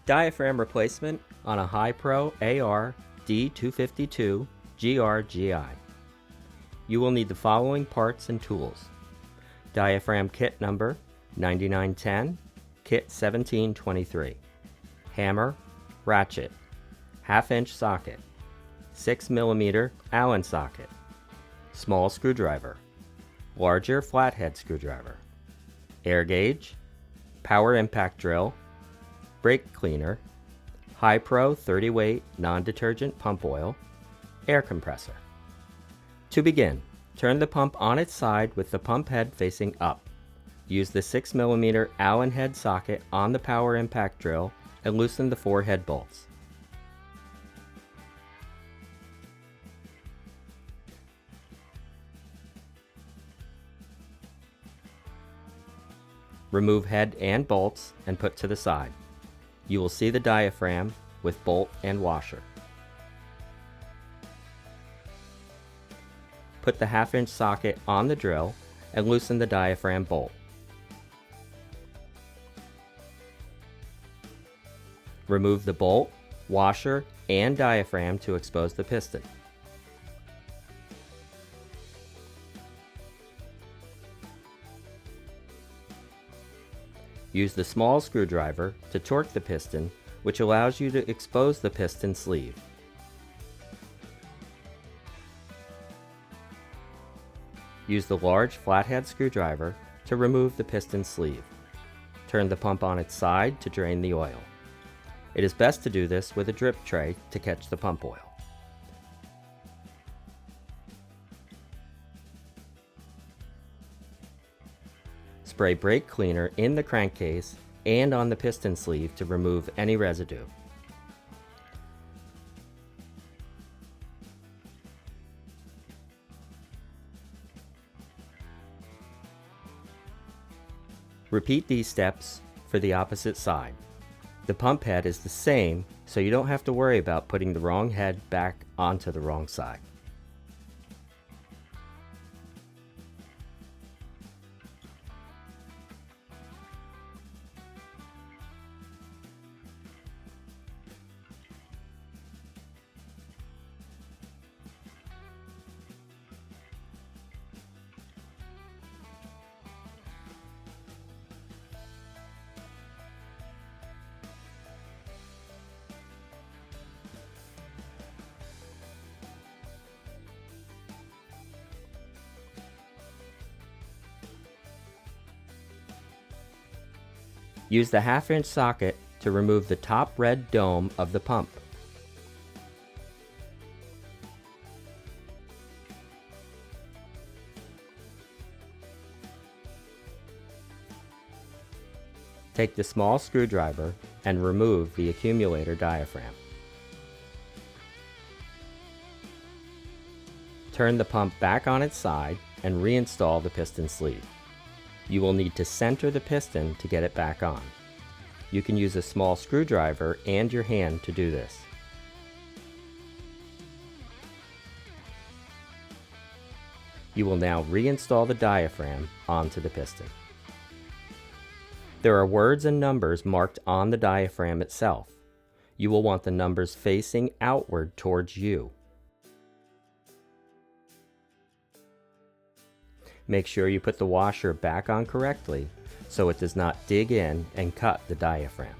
Diaphragm replacement on a Hypro AR D252 GRGI. You will need the following parts and tools: diaphragm kit number 9910, kit 1723, hammer, ratchet, 1/2 inch socket, 6mm Allen socket, small screwdriver, larger flathead screwdriver, air gauge, power impact drill, brake cleaner, Hypro 30 weight non-detergent pump oil, air compressor. To begin, turn the pump on its side with the pump head facing up. Use the 6mm Allen head socket on the power impact drill and loosen the 4 head bolts. Remove head and bolts and put to the side. You will see the diaphragm with bolt and washer. Put the 1/2 inch socket on the drill and loosen the diaphragm bolt. Remove the bolt, washer, and diaphragm to expose the piston. Use the small screwdriver to torque the piston, which allows you to expose the piston sleeve. Use the large flathead screwdriver to remove the piston sleeve. Turn the pump on its side to drain the oil. It is best to do this with a drip tray to catch the pump oil. Spray brake cleaner in the crankcase and on the piston sleeve to remove any residue. Repeat these steps for the opposite side. The pump head is the same, so you don't have to worry about putting the wrong head back onto the wrong side. Use the 1/2 inch socket to remove the top red dome of the pump. Take the small screwdriver and remove the accumulator diaphragm. Turn the pump back on its side and reinstall the piston sleeve. You will need to center the piston to get it back on. You can use a small screwdriver and your hand to do this. You will now reinstall the diaphragm onto the piston. There are words and numbers marked on the diaphragm itself. You will want the numbers facing outward towards you. Make sure you put the washer back on correctly so it does not dig in and cut the diaphragm.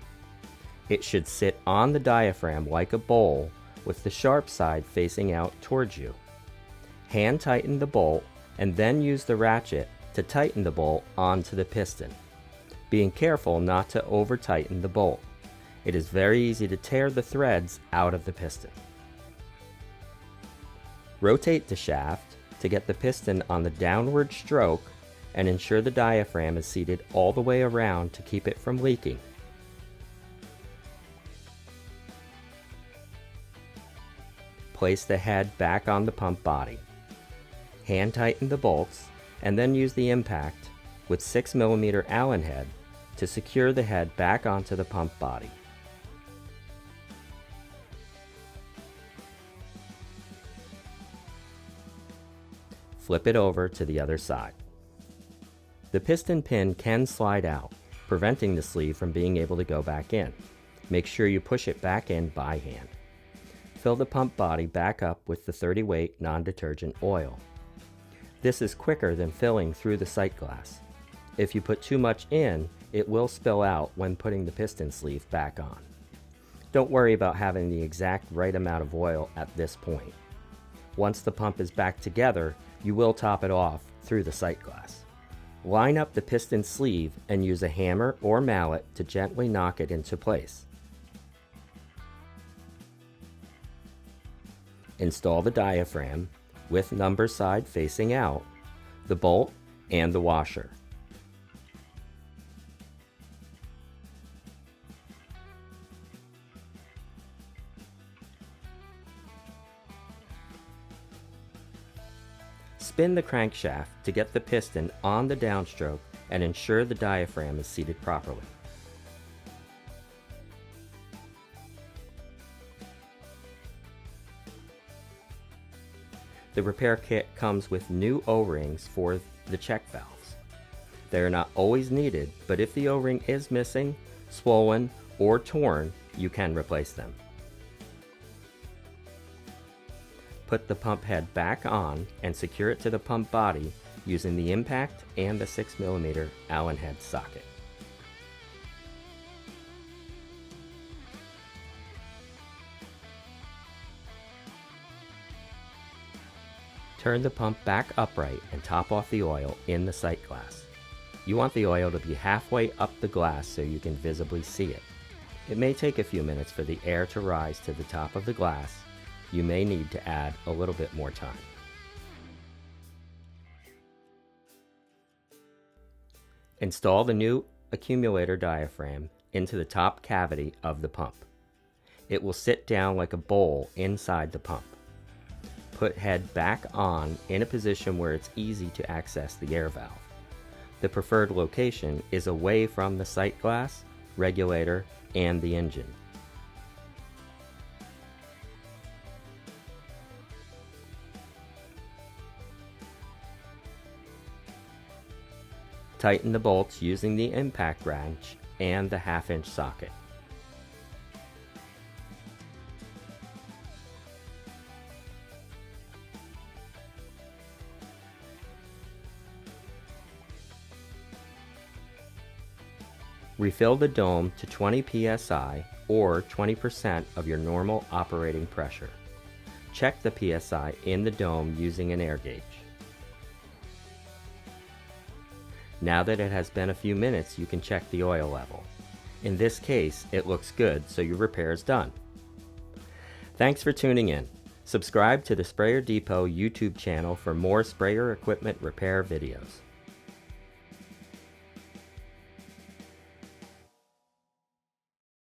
It should sit on the diaphragm like a bowl with the sharp side facing out towards you. Hand tighten the bolt and then use the ratchet to tighten the bolt onto the piston, being careful not to over tighten the bolt. It is very easy to tear the threads out of the piston. Rotate the shaft to get the piston on the downward stroke and ensure the diaphragm is seated all the way around to keep it from leaking. Place the head back on the pump body. Hand tighten the bolts and then use the impact with 6mm Allen head to secure the head back onto the pump body. Flip it over to the other side. The piston pin can slide out, preventing the sleeve from being able to go back in. Make sure you push it back in by hand. Fill the pump body back up with the 30 weight non-detergent oil. This is quicker than filling through the sight glass. If you put too much in, it will spill out when putting the piston sleeve back on. Don't worry about having the exact right amount of oil at this point. Once the pump is back together, you will top it off through the sight glass. Line up the piston sleeve and use a hammer or mallet to gently knock it into place. Install the diaphragm with number side facing out, the bolt, and the washer. Spin the crankshaft to get the piston on the downstroke and ensure the diaphragm is seated properly. The repair kit comes with new O-rings for the check valves. They are not always needed, but if the O-ring is missing, swollen, or torn, you can replace them. Put the pump head back on and secure it to the pump body using the impact and the 6mm Allen head socket. Turn the pump back upright and top off the oil in the sight glass. You want the oil to be halfway up the glass so you can visibly see it. It may take a few minutes for the air to rise to the top of the glass. You may need to add a little bit more time. Install the new accumulator diaphragm into the top cavity of the pump. It will sit down like a bowl inside the pump. Put head back on in a position where it's easy to access the air valve. The preferred location is away from the sight glass, regulator, and the engine. Tighten the bolts using the impact wrench and the 1/2-inch socket. Refill the dome to 20 psi or 20% of your normal operating pressure. Check the psi in the dome using an air gauge. Now that it has been a few minutes, you can check the oil level. In this case, it looks good, so your repair is done. Thanks for tuning in. Subscribe to the Sprayer Depot YouTube channel for more sprayer equipment repair videos.